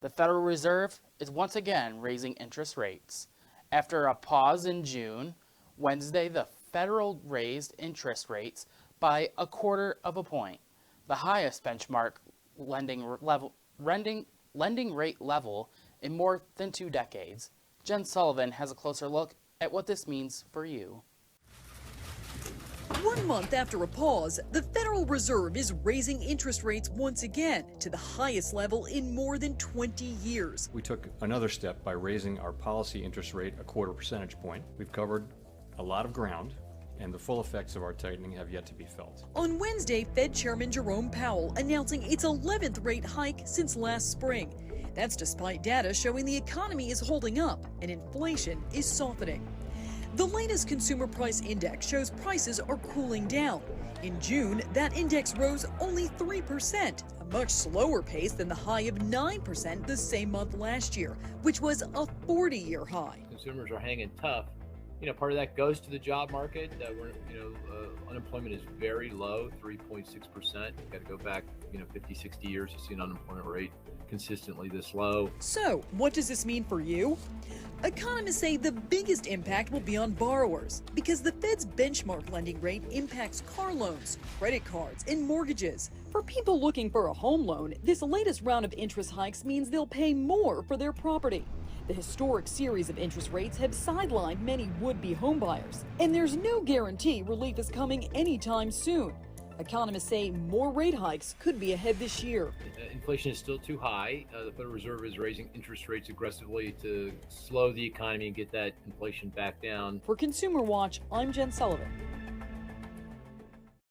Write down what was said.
The Federal Reserve is once again raising interest rates. After a pause in June, Wednesday the Federal raised interest rates by a quarter of a point, the highest benchmark lending rate level in more than 2 decades. Jen Sullivan has a closer look at what this means for you. 1 month after a pause, the Federal Reserve is raising interest rates once again to the highest level in more than 20 years. We took another step by raising our policy interest rate a quarter percentage point. We've covered a lot of ground, and the full effects of our tightening have yet to be felt. On Wednesday, Fed Chairman Jerome Powell announcing its 11th rate hike since last spring. That's despite data showing the economy is holding up and inflation is softening. The latest consumer price index shows prices are cooling down. In June, that index rose only 3%, a much slower pace than the high of 9% the same month last year, which was a 40-year high. Consumers are hanging tough. Part of that goes to the job market. Unemployment is very low, 3.6%. You've got to go back, 50, 60 years to see an unemployment rate consistently this low. So, what does this mean for you? Economists say the biggest impact will be on borrowers because the Fed's benchmark lending rate impacts car loans, credit cards, and mortgages. For people looking for a home loan, this latest round of interest hikes means they'll pay more for their property. The historic series of interest rates have sidelined many would-be homebuyers, and there's no guarantee relief is coming anytime soon. Economists say more rate hikes could be ahead this year. Inflation is still too high. The Federal Reserve is raising interest rates aggressively to slow the economy and get that inflation back down. For Consumer Watch, I'm Jen Sullivan.